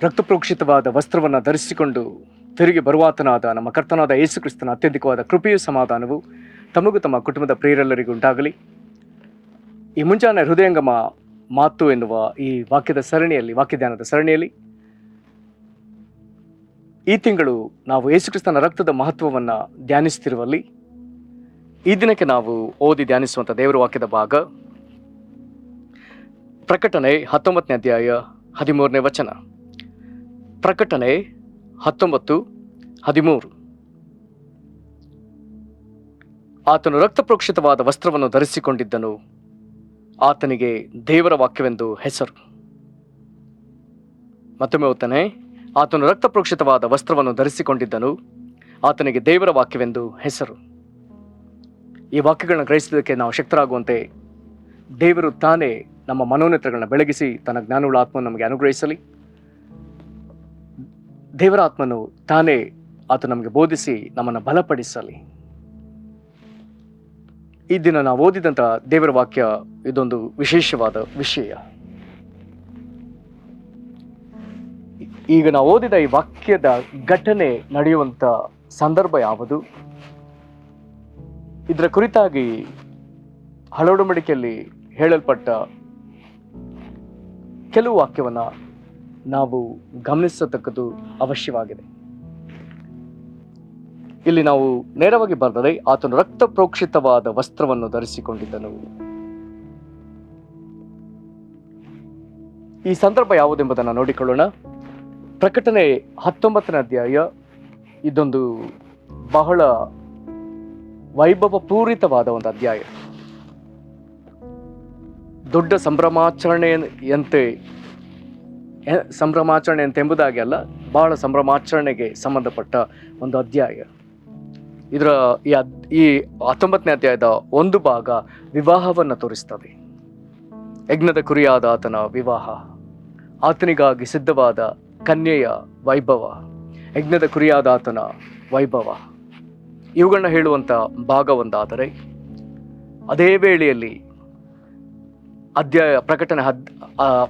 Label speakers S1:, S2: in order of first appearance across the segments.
S1: ರಕ್ತಪ್ರೋಕ್ಷಿತವಾದ ವಸ್ತ್ರವನ್ನು ಧರಿಸಿಕೊಂಡು ತಿರುಗಿ ಬರುವಾತನಾದ ನಮ್ಮ ಕರ್ತನಾದ ಯೇಸು ಕ್ರಿಸ್ತನ ಅತ್ಯಧಿಕವಾದ ಕೃಪೆಯೂ ಸಮಾಧಾನವು ತಮಗೂ ತಮ್ಮ ಕುಟುಂಬದ ಪ್ರಿಯರೆಲ್ಲರಿಗೂ ಉಂಟಾಗಲಿ. ಈ ಮುಂಜಾನೆ ಹೃದಯಂಗಮ ಮಾತು ಎನ್ನುವ ಈ ವಾಕ್ಯಧ್ಯಾನದ ಸರಣಿಯಲ್ಲಿ ಈ ತಿಂಗಳು ನಾವು ಯೇಸು ಕ್ರಿಸ್ತನ ರಕ್ತದ ಮಹತ್ವವನ್ನು ಧ್ಯಾನಿಸುತ್ತಿರುವಲ್ಲಿ ಈ ದಿನಕ್ಕೆ ನಾವು ಓದಿ ಧ್ಯಾನಿಸುವಂಥ ದೇವರ ವಾಕ್ಯದ ಭಾಗ ಪ್ರಕಟಣೆ 19ನೇ ಅಧ್ಯಾಯ 13ನೇ ವಚನ. ಪ್ರಕಟಣೆ 19:13. ಆತನು ರಕ್ತಪ್ರೋಕ್ಷಿತವಾದ ವಸ್ತ್ರವನ್ನು ಧರಿಸಿಕೊಂಡಿದ್ದನು, ಆತನಿಗೆ ದೇವರ ವಾಕ್ಯವೆಂದು ಹೆಸರು. ಮತ್ತೊಮ್ಮೆ ಓದ್ತಾನೆ. ಆತನು ರಕ್ತಪ್ರೋಕ್ಷಿತವಾದ ವಸ್ತ್ರವನ್ನು ಧರಿಸಿಕೊಂಡಿದ್ದನು, ಆತನಿಗೆ ದೇವರ ವಾಕ್ಯವೆಂದು ಹೆಸರು. ಈ ವಾಕ್ಯಗಳನ್ನ ಗ್ರಹಿಸಿದ್ದಕ್ಕೆ ನಾವು ಶಕ್ತರಾಗುವಂತೆ ದೇವರು ತಾನೇ ನಮ್ಮ ಮನೋನೇತ್ರಗಳನ್ನ ಬೆಳಗಿಸಿ ತನ್ನ ಜ್ಞಾನವುಳ್ಳ ಆತ್ಮವನ್ನು ನಮಗೆ ಅನುಗ್ರಹಿಸಲಿ. ದೇವರ ಆತ್ಮನು ತಾನೇ ಆತ ನಮಗೆ ಬೋಧಿಸಿ ನಮ್ಮನ್ನು ಬಲಪಡಿಸಲಿ. ಈ ದಿನ ನಾವು ಓದಿದಂಥ ದೇವರ ವಾಕ್ಯ ಇದೊಂದು ವಿಶೇಷವಾದ ವಿಷಯ. ಈಗ ನಾವು ಓದಿದ ಈ ವಾಕ್ಯದ ಘಟನೆ ನಡೆಯುವಂಥ ಸಂದರ್ಭ ಯಾವುದು? ಇದರ ಕುರಿತಾಗಿ ಹಳೆ ಒಡಂಬಡಿಕೆಯಲ್ಲಿ ಹೇಳಲ್ಪಟ್ಟ ಕೆಲವು ವಾಕ್ಯವನ್ನು ನಾವು ಗಮನಿಸತಕ್ಕದ್ದು ಅವಶ್ಯವಾಗಿದೆ. ಇಲ್ಲಿ ನಾವು ನೇರವಾಗಿ ಬರೆದರೆ ಆತನು ರಕ್ತ ಪ್ರೋಕ್ಷಿತವಾದ ವಸ್ತ್ರವನ್ನು ಧರಿಸಿಕೊಂಡಿದ್ದನು. ಈ ಸಂದರ್ಭ ಯಾವುದೆಂಬುದನ್ನು ನೋಡಿಕೊಳ್ಳೋಣ. ಪ್ರಕಟಣೆ 19ನೇ ಅಧ್ಯಾಯ ಇದೊಂದು ಬಹಳ ವೈಭವ ಪೂರಿತವಾದ ಒಂದು ಅಧ್ಯಾಯ. ದೊಡ್ಡ ಸಂಭ್ರಮಾಚರಣೆ ಎಂಬುದಾಗಿ ಅಲ್ಲ, ಬಹಳ ಸಂಭ್ರಮಾಚರಣೆಗೆ ಸಂಬಂಧಪಟ್ಟ ಒಂದು ಅಧ್ಯಾಯ. ಇದರ ಈ 19ನೇ ಅಧ್ಯಾಯದ ಒಂದು ಭಾಗ ವಿವಾಹವನ್ನು ತೋರಿಸ್ತದೆ. ಯಜ್ಞದ ಕುರಿಯಾದ ಆತನ ವಿವಾಹ, ಆತನಿಗಾಗಿ ಸಿದ್ಧವಾದ ಕನ್ಯೆಯ ವೈಭವ, ಯಜ್ಞದ ಕುರಿಯಾದ ಆತನ ವೈಭವ, ಇವುಗಳನ್ನ ಹೇಳುವಂಥ ಭಾಗ ಒಂದಾದರೆ, ಅದೇ ವೇಳೆಯಲ್ಲಿ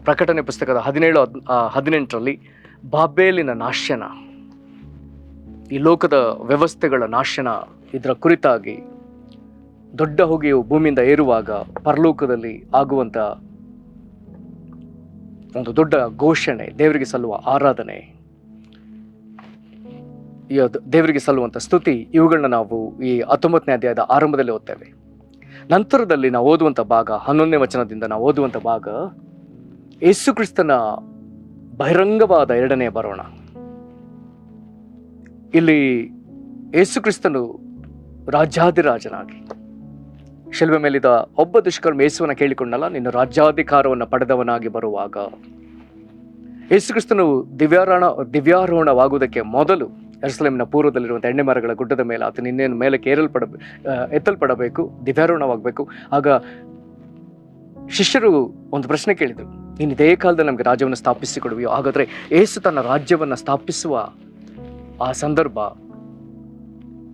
S1: ಪ್ರಕಟಣೆ ಪುಸ್ತಕದ 17-18ರಲ್ಲಿ ಬಾಬೇಲಿನ ನಾಶನ, ಈ ಲೋಕದ ವ್ಯವಸ್ಥೆಗಳ ನಾಶನ, ಇದರ ಕುರಿತಾಗಿ ದೊಡ್ಡ ಹೊಗೆಯು ಭೂಮಿಯಿಂದ ಏರುವಾಗ ಪರಲೋಕದಲ್ಲಿ ಆಗುವಂಥ ಒಂದು ದೊಡ್ಡ ಘೋಷಣೆ, ದೇವರಿಗೆ ಸಲ್ಲುವ ಆರಾಧನೆ, ದೇವರಿಗೆ ಸಲ್ಲುವಂಥ ಸ್ತುತಿ, ಇವುಗಳನ್ನ ನಾವು ಈ 19ನೇ ಅಧ್ಯಾಯದ ಆರಂಭದಲ್ಲಿ ಓದ್ತೇವೆ. ನಂತರದಲ್ಲಿ ನಾವು ಓದುವಂಥ ಭಾಗ 11ನೇ ವಚನದಿಂದ ನಾವು ಓದುವಂಥ ಭಾಗ ಯೇಸು ಕ್ರಿಸ್ತನ ಬಹಿರಂಗವಾದ ಎರಡನೆಯ ಬರೋಣ. ಇಲ್ಲಿ ಯೇಸು ಕ್ರಿಸ್ತನು ರಾಜ್ಯಾಧಿರಾಜನಾಗಿ ಶಿಲುಬೆ ಮೇಲಿದ್ದ ಒಬ್ಬ ದುಷ್ಕರ್ಮ ಯೇಸುವನ್ನ ಕೇಳಿಕೊಂಡಲ್ಲ, ನಿನ್ನ ರಾಜ್ಯಾಧಿಕಾರವನ್ನು ಪಡೆದವನಾಗಿ ಬರುವಾಗ ಯೇಸು ಕ್ರಿಸ್ತನು ದಿವ್ಯಾರೋಹಣವಾಗುವುದಕ್ಕೆ ಮೊದಲು ಯೆರೂಸಲೇಮಿನ ಪೂರ್ವದಲ್ಲಿರುವಂಥ ಎಣ್ಣೆ ಮರಗಳ ಗುಡ್ಡದ ಮೇಲೆ ಆತನು ಇನ್ನೇನು ಮೇಲಕ್ಕೆ ಎತ್ತಲ್ಪಡಬೇಕು, ದಿವ್ಯಾರೋಹಣವಾಗಬೇಕು. ಆಗ ಶಿಷ್ಯರು ಒಂದು ಪ್ರಶ್ನೆ ಕೇಳಿದರು, ನೀನು ಇದೇ ಕಾಲದಲ್ಲಿ ನಮಗೆ ರಾಜ್ಯವನ್ನು ಸ್ಥಾಪಿಸಿಕೊಡುವೆಯೋ? ಹಾಗಾದರೆ ಯೇಸು ತನ್ನ ರಾಜ್ಯವನ್ನು ಸ್ಥಾಪಿಸುವ ಆ ಸಂದರ್ಭ,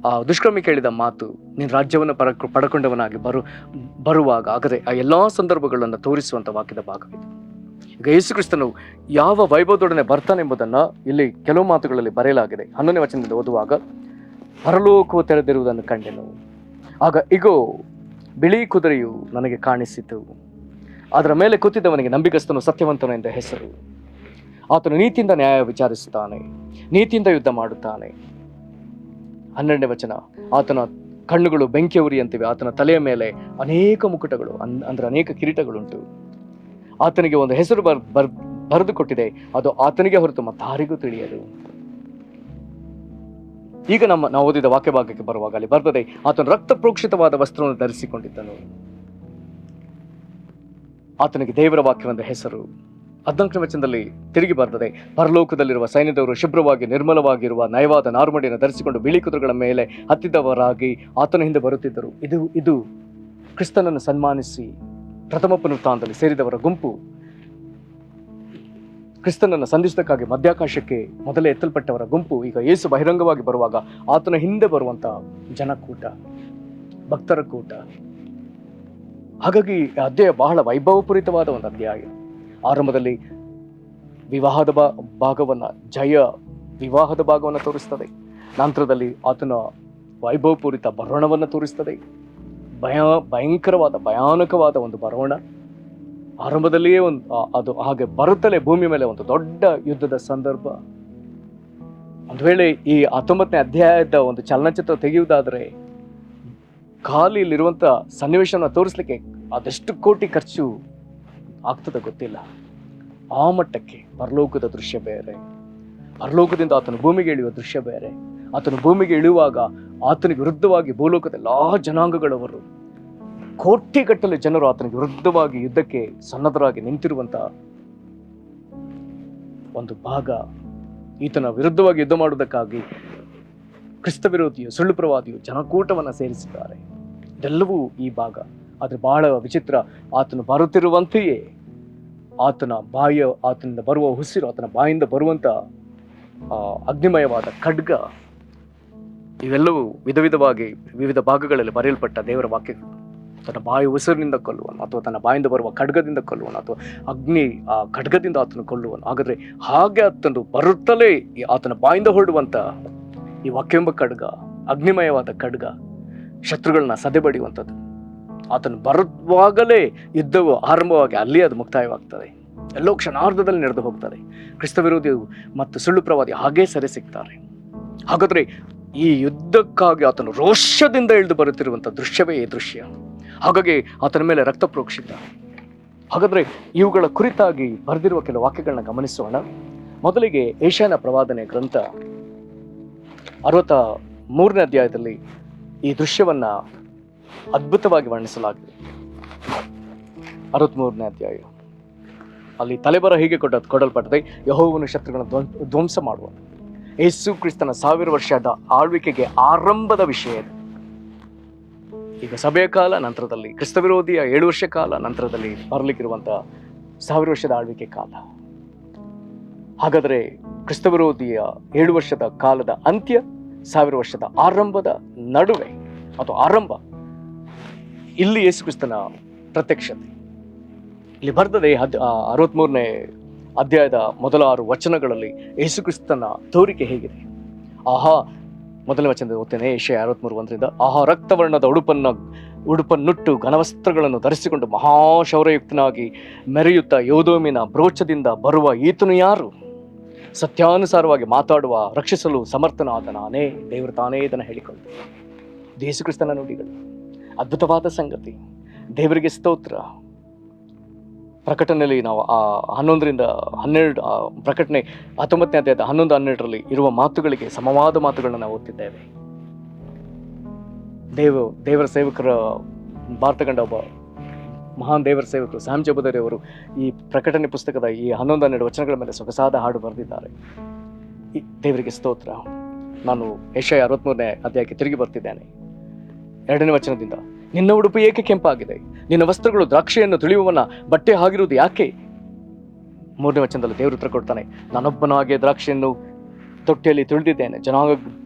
S1: ಆ ದುಷ್ಕರ್ಮಿ ಕೇಳಿದ ಮಾತು, ನೀನು ರಾಜ್ಯವನ್ನು ಪಡ್ಕೊಂಡವನಾಗಿ ಬರುವಾಗ, ಹಾಗಾದರೆ ಆ ಎಲ್ಲ ಸಂದರ್ಭಗಳನ್ನು ತೋರಿಸುವಂಥ ವಾಕ್ಯದ ಭಾಗವಿದೆ. ಈಗ ಯೇಸು ಕ್ರಿಸ್ತನು ಯಾವ ವೈಭವದೊಡನೆ ಬರ್ತಾನೆಂಬುದನ್ನು ಇಲ್ಲಿ ಕೆಲವು ಮಾತುಗಳಲ್ಲಿ ಬರೆಯಲಾಗಿದೆ. 11ನೇ ವಚನದಿಂದ ಓದುವಾಗ, ಪರಲೋಕವು ತೆರೆದಿರುವುದನ್ನು ಕಂಡೆನು, ಆಗ ಇಗೋ ಬಿಳಿ ಕುದುರೆಯು ನನಗೆ ಕಾಣಿಸಿತು, ಅದರ ಮೇಲೆ ಕೂತಿದ್ದವನಿಗೆ ನಂಬಿಗಸ್ತನು ಸತ್ಯವಂತನು ಎಂದ ಹೆಸರು. ಆತನು ನೀತಿಯಿಂದ ನ್ಯಾಯ ವಿಚಾರಿಸುತ್ತಾನೆ, ನೀತಿಯಿಂದ ಯುದ್ಧ ಮಾಡುತ್ತಾನೆ. 12ನೇ ವಚನ, ಆತನ ಕಣ್ಣುಗಳು ಬೆಂಕಿ ಉರಿಯಂತಿವೆ, ಆತನ ತಲೆಯ ಮೇಲೆ ಅನೇಕ ಮುಕುಟಗಳು, ಅಂದ್ರೆ ಅನೇಕ ಕಿರೀಟಗಳುಂಟು. ಆತನಿಗೆ ಒಂದು ಹೆಸರು ಬರೆದು ಕೊಟ್ಟಿದೆ, ಅದು ಆತನಿಗೆ ಹೊರತು ಮತ್ತಾರಿಗೂ ತಿಳಿಯದು. ಈಗ ನಾವು ಓದಿದ ವಾಕ್ಯ ಭಾಗಕ್ಕೆ ಬರುವಾಗ ಅಲ್ಲಿ ಬರ್ತದೆ, ಆತನು ರಕ್ತ ಪ್ರೋಕ್ಷಿತವಾದ ವಸ್ತ್ರವನ್ನು ಧರಿಸಿಕೊಂಡಿದ್ದನು, ಆತನಿಗೆ ದೇವರ ವಾಕ್ಯವೆಂದ ಹೆಸರು. 14ನೇ ವಚನದಲ್ಲಿ ತಿರುಗಿ ಬರ್ತದೆ, ಪರಲೋಕದಲ್ಲಿರುವ ಸೈನ್ಯದವರು ಶುಭ್ರವಾಗಿ ನಿರ್ಮಲವಾಗಿರುವ ನಯವಾದ ನಾರುಮಡಿಯನ್ನು ಧರಿಸಿಕೊಂಡು ಬಿಳಿ ಕುದುರೆಗಳ ಮೇಲೆ ಹತ್ತಿದವರಾಗಿ ಆತನ ಹಿಂದೆ ಬರುತ್ತಿದ್ದರು. ಇದು ಕ್ರಿಸ್ತನನ್ನು ಸನ್ಮಾನಿಸಿ ಪ್ರಥಮ ಪುನರುತ್ಥಾನದಲ್ಲಿ ಸೇರಿದವರ ಗುಂಪು, ಕ್ರಿಸ್ತನನ್ನು ಸಂಧಿಸುವುದಕ್ಕಾಗಿ ಮಧ್ಯಾಕಾಶಕ್ಕೆ ಮೊದಲೇ ಎತ್ತಲ್ಪಟ್ಟವರ ಗುಂಪು. ಈಗ ಯೇಸು ಬಹಿರಂಗವಾಗಿ ಬರುವಾಗ ಆತನ ಹಿಂದೆ ಬರುವಂಥ ಜನಕೂಟ, ಭಕ್ತರ ಕೂಟ. ಹಾಗಾಗಿ ಅಧ್ಯಾಯ ಬಹಳ ವೈಭವಪೂರಿತವಾದ ಒಂದು ಅಧ್ಯಾಯ. ಆರಂಭದಲ್ಲಿ ವಿವಾಹದ ಭಾಗವನ್ನು ವಿವಾಹದ ಭಾಗವನ್ನು ತೋರಿಸ್ತದೆ. ನಂತರದಲ್ಲಿ ಆತನ ವೈಭವಪೂರಿತ ಬರೋಣವನ್ನು ತೋರಿಸ್ತದೆ. ಭಯಾನಕವಾದ ಒಂದು ಬರೋಣ. ಆರಂಭದಲ್ಲಿಯೇ ಅದು ಹಾಗೆ ಬರುತ್ತಲೇ ಭೂಮಿ ಮೇಲೆ ಒಂದು ದೊಡ್ಡ ಯುದ್ಧದ ಸಂದರ್ಭ. ಒಂದು ವೇಳೆ ಈ 19ನೇ ಅಧ್ಯಾಯದ ಒಂದು ಚಲನಚಿತ್ರ ತೆಗೆಯುವುದಾದರೆ ಖಾಲಿಯಲ್ಲಿರುವಂಥ ಸನ್ನಿವೇಶವನ್ನು ತೋರಿಸ್ಲಿಕ್ಕೆ ಅದೆಷ್ಟು ಕೋಟಿ ಖರ್ಚು ಆಗ್ತದೆ ಗೊತ್ತಿಲ್ಲ. ಆ ಮಟ್ಟಕ್ಕೆ ಪರಲೋಕದ ದೃಶ್ಯ ಬೇರೆ, ಪರಲೋಕದಿಂದ ಆತನು ಭೂಮಿಗೆ ಇಳಿಯುವ ದೃಶ್ಯ ಬೇರೆ. ಆತನು ಭೂಮಿಗೆ ಇಳಿಯುವಾಗ ಆತನಿಗೆ ವಿರುದ್ಧವಾಗಿ ಭೂಲೋಕದ ಎಲ್ಲ ಜನಾಂಗಗಳವರು, ಕೋಟಿಗಟ್ಟಲೆ ಜನರು ಆತನಿಗೆ ವಿರುದ್ಧವಾಗಿ ಯುದ್ಧಕ್ಕೆ ಸನ್ನದ್ಧರಾಗಿ ನಿಂತಿರುವಂತ ಒಂದು ಭಾಗ. ಈತನ ವಿರುದ್ಧವಾಗಿ ಯುದ್ಧ ಮಾಡುವುದಕ್ಕಾಗಿ ಕ್ರಿಸ್ತ ವಿರೋಧಿಯು, ಸುಳ್ಳು ಪ್ರವಾದಿಯು ಜನಕೂಟವನ್ನು ಸೇರಿಸಿದ್ದಾರೆ. ಇದೆಲ್ಲವೂ ಈ ಭಾಗ. ಆದರೆ ಬಹಳ ವಿಚಿತ್ರ, ಆತನು ಬರುತ್ತಿರುವಂತೆಯೇ ಆತನಿಂದ ಬರುವ ಉಸಿರು, ಆತನ ಬಾಯಿಂದ ಬರುವಂತ ಅಗ್ನಿಮಯವಾದ ಖಡ್ಗ, ಇವೆಲ್ಲವೂ ವಿಧವಾಗಿ ವಿವಿಧ ಭಾಗಗಳಲ್ಲಿ ಬರೆಯಲ್ಪಟ್ಟ ದೇವರ ವಾಕ್ಯಗಳು. ತನ್ನ ಬಾಯಿ ಉಸಿರಿನಿಂದ ಕೊಲ್ಲುವನು, ಅಥವಾ ತನ್ನ ಬಾಯಿಂದ ಬರುವ ಖಡ್ಗದಿಂದ ಕೊಲ್ಲುವನು, ಅಥವಾ ಆ ಖಡ್ಗದಿಂದ ಆತನು ಕೊಲ್ಲುವನು. ಹಾಗಾದ್ರೆ ಹಾಗೆ ಆತನು ಬರುತ್ತಲೇ ಆತನ ಬಾಯಿಂದ ಹೊರಡುವಂತ ಈ ವಾಕ್ಯವೆಂಬ ಖಡ್ಗ, ಅಗ್ನಿಮಯವಾದ ಖಡ್ಗ, ಶತ್ರುಗಳನ್ನ ಸದೆಬಡಿಯುವಂಥದ್ದು. ಆತನು ಬರುವಾಗಲೇ ಯುದ್ಧವು ಆರಂಭವಾಗಿ ಅಲ್ಲಿ ಅದು ಮುಕ್ತಾಯವಾಗ್ತದೆ. ಎಲ್ಲೋ ಕ್ಷಣಾರ್ಧದಲ್ಲಿ ನಡೆದು ಹೋಗ್ತದೆ. ಕ್ರಿಸ್ತ ವಿರೋಧಿಯು ಮತ್ತು ಸುಳ್ಳು ಪ್ರವಾದಿ ಹಾಗೇ ಸೆರೆ ಸಿಗ್ತಾರೆ. ಹಾಗಾದ್ರೆ ಈ ಯುದ್ಧಕ್ಕಾಗಿ ಆತನು ರೋಷದಿಂದ ಇಳಿದು ಬರುತ್ತಿರುವಂಥ ದೃಶ್ಯವೇ ಈ ದೃಶ್ಯ. ಹಾಗಾಗಿ ಆತನ ಮೇಲೆ ರಕ್ತ ಪ್ರೋಕ್ಷಿತ. ಹಾಗಾದ್ರೆ ಇವುಗಳ ಕುರಿತಾಗಿ ಬರೆದಿರುವ ಕೆಲವು ವಾಕ್ಯಗಳನ್ನ ಗಮನಿಸೋಣ. ಮೊದಲಿಗೆ ಯೆಶಾಯನ ಪ್ರವಾದನೆ ಗ್ರಂಥ 63ನೇ ಅಧ್ಯಾಯದಲ್ಲಿ ಈ ದೃಶ್ಯವನ್ನ ಅದ್ಭುತವಾಗಿ ವರ್ಣಿಸಲಾಗಿದೆ. 63ನೇ ಅಧ್ಯಾಯ ಅಲ್ಲಿ ತಲೆಬರ ಹೀಗೆ ಕೊಡಲ್ಪಟ್ಟದೆ: ಯೆಹೋವನು ಶತ್ರುಗಳನ್ನು ಧ್ವಂಸ ಮಾಡುವ. ಯೇಸು ಕ್ರಿಸ್ತನ 1000 ವರ್ಷದ ಆಳ್ವಿಕೆಗೆ ಆರಂಭದ ವಿಷಯ ಇದು. ಈಗ ಸಭೆಯ ಕಾಲ, ನಂತರದಲ್ಲಿ ಕ್ರಿಸ್ತ ವಿರೋಧಿಯ 7 ವರ್ಷ ಕಾಲ, ನಂತರದಲ್ಲಿ ಬರಲಿಕ್ಕಿರುವಂತಹ 1000 ವರ್ಷದ ಆಳ್ವಿಕೆ ಕಾಲ. ಹಾಗಾದರೆ ಕ್ರಿಸ್ತ ವಿರೋಧಿಯ 7 ವರ್ಷದ ಕಾಲದ ಅಂತ್ಯ, 1000 ವರ್ಷದ ಆರಂಭದ ನಡುವೆ ಅಥವಾ ಆರಂಭ, ಇಲ್ಲಿ ಯೇಸು ಕ್ರಿಸ್ತನ ಪ್ರತ್ಯಕ್ಷತೆ ಇಲ್ಲಿ ಬರ್ತದೆ. 63ನೇ ಅಧ್ಯಾಯದ ಮೊದಲ 6 ವಚನಗಳಲ್ಲಿ ಯೇಸು ಕ್ರಿಸ್ತನ ತೋರಿಕೆ ಹೇಗಿದೆ? ಆಹಾ, ಮೊದಲನೇ ವಚನದ ಓದ್ತೇನೆ. ಯೆಶಾಯ 63:1. ಆಹಾ, ರಕ್ತವರ್ಣದ ಉಡುಪನ್ನುಟ್ಟು ಘನವಸ್ತ್ರಗಳನ್ನು ಧರಿಸಿಕೊಂಡು ಮಹಾಶೌರ್ಯಯುಕ್ತನಾಗಿ ಮೆರೆಯುತ್ತಾ ಯೋದೋಮಿನ ಬ್ರೋಚದಿಂದ ಬರುವ ಈತನು ಯಾರು? ಸತ್ಯಾನುಸಾರವಾಗಿ ಮಾತಾಡುವ, ರಕ್ಷಿಸಲು ಸಮರ್ಥನಾದ ನಾನೇ, ದೇವರು ತಾನೇ ಇದನ್ನು ಹೇಳಿಕೊಂಡು. ಇದು ಯೇಸು ಕ್ರಿಸ್ತನ ನುಡಿಗಳು. ಅದ್ಭುತವಾದ ಸಂಗತಿ. ದೇವರಿಗೆ ಸ್ತೋತ್ರ. ಪ್ರಕಟಣೆಯಲ್ಲಿ ನಾವು 11ರಿಂದ 12 ಪ್ರಕಟಣೆ 19ನೇ ಅಧ್ಯಾಯದ 11-12ರಲ್ಲಿ ಇರುವ ಮಾತುಗಳಿಗೆ ಸಮವಾದ ಮಾತುಗಳನ್ನು ನಾವು ಓದ್ತಿದ್ದೇವೆ. ದೇವರ ಸೇವಕರ ಭಾರತಗಂಡ ಒಬ್ಬ ಮಹಾನ್ ದೇವರ ಸೇವಕರು ಸ್ಯಾಮ್ ಜಬದರಿ ಅವರು ಈ ಪ್ರಕಟಣೆ ಪುಸ್ತಕದ ಈ 11-12 ವಚನಗಳ ಮೇಲೆ ಸೊಗಸಾದ ಹಾಡು ಬರೆದಿದ್ದಾರೆ. ದೇವರಿಗೆ ಸ್ತೋತ್ರ. ನಾನು ಯೆಶಾಯ 63ನೇ ಅಧ್ಯಾಯಕ್ಕೆ ತಿರುಗಿ ಬರ್ತಿದ್ದೇನೆ. 2ನೇ ವಚನದಿಂದ: ನಿನ್ನ ಉಡುಪು ಏಕೆ ಕೆಂಪಾಗಿದೆ? ನಿನ್ನ ವಸ್ತ್ರಗಳು ದ್ರಾಕ್ಷಿಯನ್ನು ತುಳಿಯುವವನ ಬಟ್ಟೆ ಆಗಿರುವುದು ಯಾಕೆ? 3ನೇ ವಚನದಲ್ಲಿ ದೇವರು ಉತ್ತರ ಕೊಡ್ತಾನೆ: ನಾನೊಬ್ಬನಾಗೆ ದ್ರಾಕ್ಷಿಯನ್ನು ತೊಟ್ಟಿಯಲ್ಲಿ ತುಳಿದಿದ್ದೇನೆ.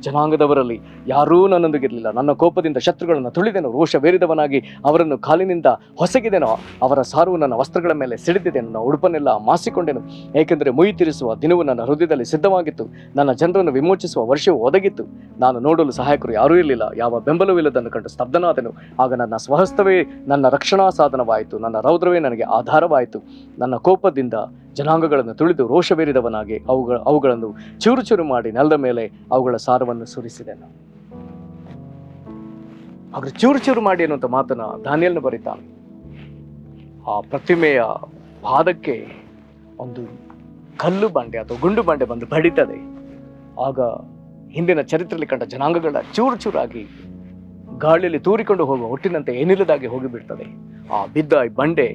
S1: ಜನಾಂಗದವರಲ್ಲಿ ಯಾರೂ ನನ್ನೊಂದಿಗಿರಲಿಲ್ಲ. ನನ್ನ ಕೋಪದಿಂದ ಶತ್ರುಗಳನ್ನು ತುಳಿದೆನು. ರೋಷವೇರಿದವನಾಗಿ ಅವರನ್ನು ಕಾಲಿನಿಂದ ಹೊಸಗಿದೆನೋ. ಅವರ ಸಾರು ನನ್ನ ವಸ್ತ್ರಗಳ ಮೇಲೆ ಸಿಡಿದಿದೆ. ನನ್ನ ಉಡುಪನ್ನೆಲ್ಲ ಮಾಸಿಕೊಂಡೆನು. ಏಕೆಂದರೆ ಮುಯಿ ತೀರಿಸುವ ದಿನವು ನನ್ನ ಹೃದಯದಲ್ಲಿ ಸಿದ್ಧವಾಗಿತ್ತು. ನನ್ನ ಜನರನ್ನು ವಿಮೋಚಿಸುವ ವರ್ಷವು ಒದಗಿತ್ತು. ನಾನು ನೋಡಲು ಸಹಾಯಕರು ಯಾರೂ ಇರಲಿಲ್ಲ. ಯಾವ ಬೆಂಬಲವೂ ಇಲ್ಲದನ್ನು ಕಂಡು ಸ್ತಬ್ಧನಾದೆನು. ಆಗ ನನ್ನ ಸ್ವಹಸ್ತವೇ ನನ್ನ ರಕ್ಷಣಾ ಸಾಧನವಾಯಿತು. ನನ್ನ ರೌದ್ರವೇ ನನಗೆ ಆಧಾರವಾಯಿತು. ನನ್ನ ಕೋಪದಿಂದ ಜನಾಂಗಗಳನ್ನು ತುಳಿದು ರೋಷವೇರಿದವನಾಗಿ ಅವುಗಳನ್ನು ಚೂರು ಚೂರು ಮಾಡಿ ನೆಲದ ಮೇಲೆ ಅವುಗಳ ಸಾರವನ್ನು ಸುರಿಸಿದೆನು. ಹಾಗೆ ಚೂರು ಚೂರು ಮಾಡಿ ಅನ್ನುವಂಥ ಮಾತನ್ನ ದಾನಿಯೇಲನು ಬರೀತಾನೆ. ಆ ಪ್ರತಿಮೆಯ ಪಾದಕ್ಕೆ ಒಂದು ಕಲ್ಲು ಬಂಡೆ ಅಥವಾ ಗುಂಡು ಬಂಡೆ ಬಂದು ಬಡಿತದೆ. ಆಗ ಹಿಂದಿನ ಚರಿತ್ರೆಯಲ್ಲಿ ಕಂಡ ಜನಾಂಗಗಳ ಚೂರು ಚೂರಾಗಿ ಗಾಳಿಯಲ್ಲಿ ತೂರಿಕೊಂಡು ಹೋಗುವ ಒಟ್ಟಿನಂತೆ ಏನಿಲ್ಲದಾಗಿ ಹೋಗಿಬಿಡ್ತದೆ. ಆ ಬಿದ್ದ ಬಂಡೆ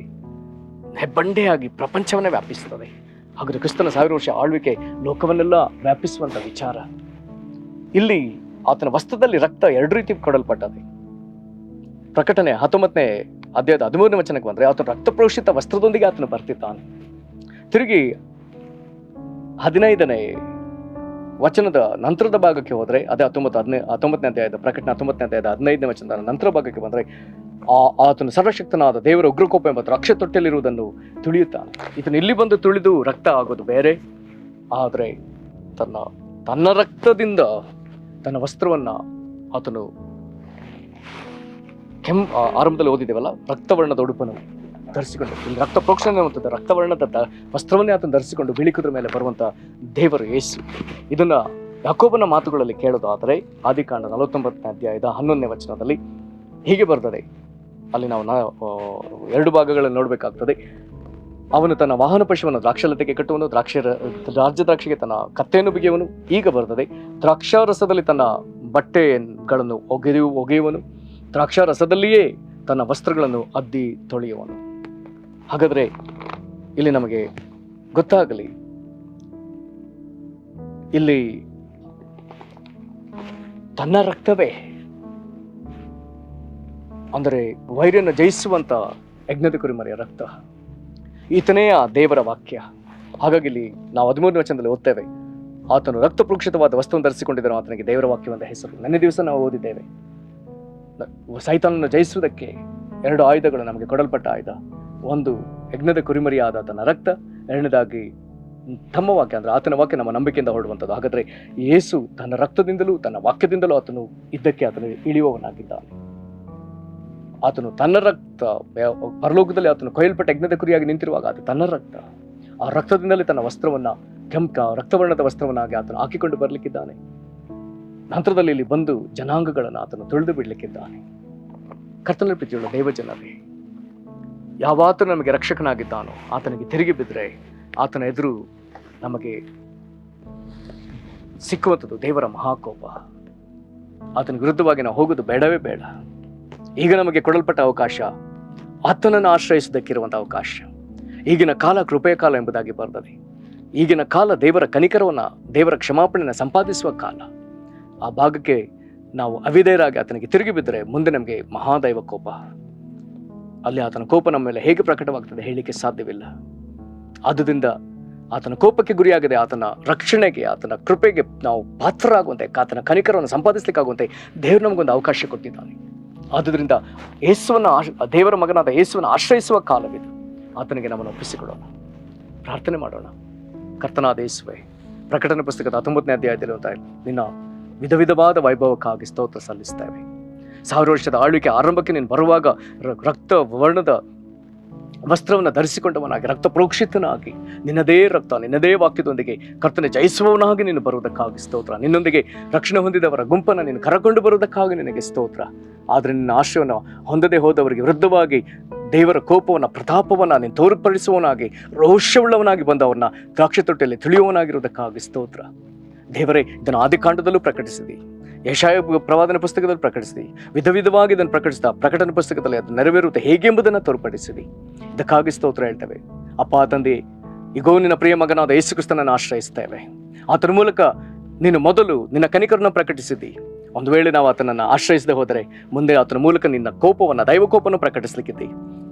S1: ಹೆಬ್ಬಂಡೆಯಾಗಿ ಪ್ರಪಂಚವನ್ನೇ ವ್ಯಾಪಿಸ್ತದೆ. ಹಾಗಾದ್ರೆ ಕ್ರಿಸ್ತನ 1000 ವರ್ಷ ಆಳ್ವಿಕೆ ಲೋಕವನ್ನೆಲ್ಲ ವ್ಯಾಪಿಸುವಂತ ವಿಚಾರ. ಇಲ್ಲಿ ಆತನ ವಸ್ತ್ರದಲ್ಲಿ ರಕ್ತ 2 ರೀತಿ ಕೊಡಲ್ಪಟ್ಟದೆ. ಪ್ರಕಟಣೆ 19ನೇ ಅಧ್ಯಾಯದ 13ನೇ ವಚನಕ್ಕೆ ಬಂದ್ರೆ ಆತನ ರಕ್ತಪ್ರೋಷಿತ ವಸ್ತ್ರದೊಂದಿಗೆ ಆತನು ಬರ್ತಿದ್ದಾನೆ. ತಿರುಗಿ 15ನೇ ವಚನದ ನಂತರದ ಭಾಗಕ್ಕೆ ಹೋದ್ರೆ, ಅದೇ 19ನೇ ಅಧ್ಯಾಯದ ಪ್ರಕಟಣೆ 19ನೇ ಅಧ್ಯಾಯದ 15ನೇ ವಚನದ ನಂತರ ಭಾಗಕ್ಕೆ ಬಂದ್ರೆ ಆತನು ಸರ್ವಶಕ್ತನಾದ ದೇವರ ಉಗ್ರಕೋಪ ಎಂಬ ರಕ್ಷೆ ತೊಟ್ಟೆಯಲ್ಲಿರುವುದನ್ನು ತಿಳಿಯುತ್ತಾನೆ. ಈತನು ಇಲ್ಲಿ ಬಂದು ತುಳಿದು ರಕ್ತ ಆಗೋದು ಬೇರೆ, ಆದರೆ ತನ್ನ ರಕ್ತದಿಂದ ತನ್ನ ವಸ್ತ್ರವನ್ನ ಆತನು ಆರಂಭದಲ್ಲಿ ಓದಿದ್ದೇವಲ್ಲ, ರಕ್ತವರ್ಣದ ಉಡುಪನ್ನು ಧರಿಸಿಕೊಂಡು, ಇಲ್ಲಿ ರಕ್ತ ಪ್ರೋಕ್ಷಣೆ ಅನ್ನುವಂಥದ್ದು ರಕ್ತವರ್ಣದ ವಸ್ತ್ರವನ್ನೇ ಆತನು ಧರಿಸಿಕೊಂಡು ಬಿಳಿಕುದ್ರ ಮೇಲೆ ಬರುವಂತ ದೇವರು ಯೇಸು. ಇದನ್ನ ಯಾಕೋಬನ ಮಾತುಗಳಲ್ಲಿ ಕೇಳೋದಾದರೆ ಆದಿಕಾಂಡ 49ನೇ ಅಧ್ಯಾಯದ 11ನೇ ವಚನದಲ್ಲಿ ಹೀಗೆ ಬರ್ತದೆ. ಅಲ್ಲಿ ನಾವು 2 ಭಾಗಗಳನ್ನು ನೋಡಬೇಕಾಗ್ತದೆ. ಅವನು ತನ್ನ ವಾಹನ ಪಶುವನ್ನು ದ್ರಾಕ್ಷಲತೆಗೆ ಕಟ್ಟುವನು, ರಾಜ್ಯ ದ್ರಾಕ್ಷಿಗೆ ತನ್ನ ಕತ್ತೆಯನ್ನು ಬಿಗಿಯುವನು. ಈಗ ಬರ್ತದೆ, ದ್ರಾಕ್ಷಾರಸದಲ್ಲಿ ತನ್ನ ಬಟ್ಟೆಗಳನ್ನು ಒಗೆಯುವನು, ದ್ರಾಕ್ಷಾರಸದಲ್ಲಿಯೇ ತನ್ನ ವಸ್ತ್ರಗಳನ್ನು ಅದ್ದಿ ತೊಳೆಯುವನು. ಹಾಗಾದ್ರೆ ಇಲ್ಲಿ ನಮಗೆ ಗೊತ್ತಾಗಲಿ, ಇಲ್ಲಿ ತನ್ನ ರಕ್ತವೇ ಅಂದರೆ ವೈರ್ಯನ ಜಯಿಸುವಂತ ಯಜ್ಞದ ಕುರಿಮರಿಯ ರಕ್ತ, ಈತನೇ ಆ ದೇವರ ವಾಕ್ಯ. ಹಾಗಾಗಿ ಇಲ್ಲಿ ನಾವು 13ನೇ ವಚನದಲ್ಲಿ ಓದ್ತೇವೆ, ಆತನು ರಕ್ತ ಪ್ರೋಕ್ಷಿತವಾದ ವಸ್ತುವನ್ನು ಧರಿಸಿಕೊಂಡಿದ್ದನು, ಆತನಿಗೆ ದೇವರ ವಾಕ್ಯವಂತ ಹೆಸರು. ನೆನ್ನೆ ದಿವಸ ನಾವು ಓದಿದ್ದೇವೆ, ಸೈತಾನನ್ನು ಜಯಿಸುವುದಕ್ಕೆ 2 ಆಯುಧಗಳು ನಮಗೆ ಕೊಡಲ್ಪಟ್ಟ ಆಯುಧ. ಒಂದು ಯಜ್ಞದ ಕುರಿಮರಿಯಾದ ತನ್ನ ರಕ್ತ, ಎರಡನೇದಾಗಿ ತಮ್ಮ ವಾಕ್ಯ ಅಂದ್ರೆ ಆತನ ವಾಕ್ಯ ನಮ್ಮ ನಂಬಿಕೆಯಿಂದ ಹೊರಡುವಂಥದ್ದು. ಹಾಗಾದ್ರೆ ಯೇಸು ತನ್ನ ರಕ್ತದಿಂದಲೂ ತನ್ನ ವಾಕ್ಯದಿಂದಲೂ ಆತನು ಇದ್ದಕ್ಕೆ ಆತನು ಇಳಿಯುವವನಾಗಿದ್ದಾನೆ. ಆತನು ತನ್ನ ರಕ್ತ ಪರಲೋಕದಲ್ಲಿ ಆತನು ಕೊಯ್ಯಲ್ಪಟ್ಟ ಯಜ್ಞದ ಕುರಿಯಾಗಿ ನಿಂತಿರುವಾಗ ಅದು ತನ್ನ ರಕ್ತ, ಆ ರಕ್ತದಿಂದಲೇ ತನ್ನ ವಸ್ತ್ರವನ್ನ ರಕ್ತವರ್ಣದ ವಸ್ತ್ರವನ್ನಾಗಿ ಆತನು ಹಾಕಿಕೊಂಡು ಬರ್ಲಿಕ್ಕಿದ್ದಾನೆ. ನಂತರದಲ್ಲಿ ಇಲ್ಲಿ ಬಂದು ಜನಾಂಗಗಳನ್ನು ಆತನು ತುಳಿದು ಬಿಡ್ಲಿಕ್ಕಿದ್ದಾನೆ. ಕರ್ತನ ಪ್ರೀತಿಯುಳ್ಳ ದೇವಜನರೇ, ಯಾವಾತನು ನಮಗೆ ರಕ್ಷಕನಾಗಿದ್ದಾನೋ ಆತನಿಗೆ ತಿರುಗಿ ಬಿದ್ದರೆ ಆತನ ಎದುರು ನಮಗೆ ಸಿಕ್ಕುವಂಥದ್ದು ದೇವರ ಮಹಾಕೋಪ. ಆತನ ವಿರುದ್ಧವಾಗಿ ನಾವು ಹೋಗೋದು ಬೇಡವೇ ಬೇಡ. ಈಗ ನಮಗೆ ಕೊಡಲ್ಪಟ್ಟ ಅವಕಾಶ ಆತನನ್ನು ಆಶ್ರಯಿಸುವುದಕ್ಕಿರುವಂಥ ಅವಕಾಶ. ಈಗಿನ ಕಾಲ ಕೃಪೆಯ ಕಾಲ ಎಂಬುದಾಗಿ ಬರ್ತದೆ. ಈಗಿನ ಕಾಲ ದೇವರ ಕನಿಕರವನ್ನ, ದೇವರ ಕ್ಷಮಾಪಣೆಯನ್ನು ಸಂಪಾದಿಸುವ ಕಾಲ. ಆ ಭಾಗಕ್ಕೆ ನಾವು ಅವಿಧೇಯರಾಗಿ ಆತನಿಗೆ ತಿರುಗಿ ಬಿದ್ದರೆ ಮುಂದೆ ನಮಗೆ ಮಹಾದೈವ ಕೋಪ. ಅಲ್ಲಿ ಆತನ ಕೋಪ ನಮ್ಮ ಮೇಲೆ ಹೇಗೆ ಪ್ರಕಟವಾಗ್ತದೆ ಹೇಳಲಿಕ್ಕೆ ಸಾಧ್ಯವಿಲ್ಲ. ಆದುದರಿಂದ ಆತನ ಕೋಪಕ್ಕೆ ಗುರಿಯಾಗದೆ ಆತನ ರಕ್ಷಣೆಗೆ, ಆತನ ಕೃಪೆಗೆ ನಾವು ಪಾತ್ರರಾಗುವಂತೆ, ಆತನ ಕನಿಕರವನ್ನು ಸಂಪಾದಿಸಲಿಕ್ಕಾಗುವಂತೆ ದೇವರು ನಮಗೊಂದು ಅವಕಾಶ ಕೊಟ್ಟಿದ್ದಾನೆ. ಆದುದರಿಂದ ದೇವರ ಮಗನಾದ ಯೇಸುವನ್ನು ಆಶ್ರಯಿಸುವ ಕಾಲವಿದು. ಆತನಿಗೆ ನಮ್ಮನ್ನು ಒಪ್ಪಿಸಿಕೊಳ್ಳೋಣ, ಪ್ರಾರ್ಥನೆ ಮಾಡೋಣ. ಕರ್ತನಾದ ಯೇಸುವೇ, ಪ್ರಕಟಣೆ ಪುಸ್ತಕದ 19ನೇ ಅಧ್ಯಾಯದಲ್ಲಿ ನಿನ್ನ ವಿಧ ವಿಧವಾದ ವೈಭವಕ್ಕಾಗಿ ಸ್ತೋತ್ರ ಸಲ್ಲಿಸ್ತೇವೆ. 1000 ವರ್ಷದ ಆಳ್ವಿಕೆ ಆರಂಭಕ್ಕೆ ನೀನು ಬರುವಾಗ ರಕ್ತ ವರ್ಣದ ವಸ್ತ್ರವನ್ನು ಧರಿಸಿಕೊಂಡವನಾಗಿ, ರಕ್ತ ಪ್ರೋಕ್ಷಿತನಾಗಿ, ನಿನ್ನದೇ ರಕ್ತ ನಿನ್ನದೇ ವಾಕ್ಯದೊಂದಿಗೆ ಕರ್ತನೆ ಜಯಿಸುವವನಾಗಿ ನೀನು ಬರುವುದಕ್ಕಾಗಿ ಸ್ತೋತ್ರ. ನಿನ್ನೊಂದಿಗೆ ರಕ್ಷಣೆ ಹೊಂದಿದವರ ಗುಂಪನ್ನು ನೀನು ಕರಕೊಂಡು ಬರುವುದಕ್ಕಾಗಿ ನಿನಗೆ ಸ್ತೋತ್ರ. ಆದರೆ ನಿನ್ನ ಆಶ್ರಯವನ್ನು ಹೊಂದದೆ ಹೋದವರಿಗೆ ವಿರುದ್ಧವಾಗಿ ದೇವರ ಕೋಪವನ್ನು, ಪ್ರತಾಪವನ್ನು ನೀನು ತೋರ್ಪಡಿಸುವವನಾಗಿ, ರೋಷವುಳ್ಳವನಾಗಿ ಬಂದವರನ್ನ ದ್ರಾಕ್ಷಿ ತೊಟ್ಟೆಯಲ್ಲಿ ತಿಳಿಯುವವನಾಗಿರುವುದಕ್ಕಾಗಿ ಸ್ತೋತ್ರ. ದೇವರೇ, ಇದನ್ನು ಆದಿಕಾಂಡದಲ್ಲೂ ಪ್ರಕಟಿಸಿದಿ, ಯೆಶಾಯ ಪ್ರವಾದನ ಪುಸ್ತಕದಲ್ಲಿ ಪ್ರಕಟಿಸಿದಿ, ವಿಧ ವಿಧವಾಗಿ ಇದನ್ನು ಪ್ರಕಟಿಸಿದ ಪ್ರಕಟಣೆ ಪುಸ್ತಕದಲ್ಲಿ ಅದು ನೆರವೇರುತ್ತೆ ಹೇಗೆ ಎಂಬುದನ್ನು ತೋರ್ಪಡಿಸಿದಿ. ಇದಕ್ಕಾಗಿ ಸ್ತೋತ್ರ ಹೇಳ್ತೇವೆ. ಅಪ್ಪ ತಂದೆ, ಈಗೋ ನಿನ್ನ ಪ್ರಿಯ ಮಗನಾದ ಯೇಸು ಕ್ರಿಸ್ತನನ್ನು ಆಶ್ರಯಿಸ್ತೇವೆ. ಆತನ ಮೂಲಕ ನೀನು ಮೊದಲು ನಿನ್ನ ಕನಿಕರನ್ನು ಪ್ರಕಟಿಸಿದಿ. ಒಂದು ವೇಳೆ ನಾವು ಆತನನ್ನು ಆಶ್ರಯಿಸದೆ ಹೋದರೆ ಮುಂದೆ ಆತನ ಮೂಲಕ ನಿನ್ನ ಕೋಪವನ್ನು, ದೈವ ಕೋಪವನ್ನು ಪ್ರಕಟಿಸಲಿಕ್ಕಿದ್ದಿ.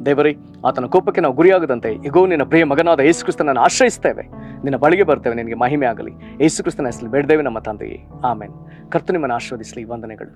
S1: ದೇವರೇ, ಆತನ ಕೋಪಕ್ಕೆ ನಾವು ಗುರಿಯಾಗದಂತೆ ಈಗೋ ನಿನ್ನ ಪ್ರಿಯ ಮಗನಾದ ಯೇಸು ಕ್ರಿಸ್ತನನ್ನು ಆಶ್ರಯಿಸ್ತೇವೆ. ನಿನ್ನ ಬಳಿಗೆ ಬರ್ತೇವೆ. ನಿನಗೆ ಮಹಿಮೆ ಆಗಲಿ. ಯೇಸು ಕ್ರಿಸ್ತನ ಹೆಸರಲ್ಲಿ ಬೇಡ್ದೇವೆ ನಮ್ಮ ತಂದೆಯೇ, ಆಮೆನ್. ಕರ್ತನು ನಿಮ್ಮನ್ನು ಆಶೀರ್ವದಿಸಲಿ. ವಂದನೆಗಳು.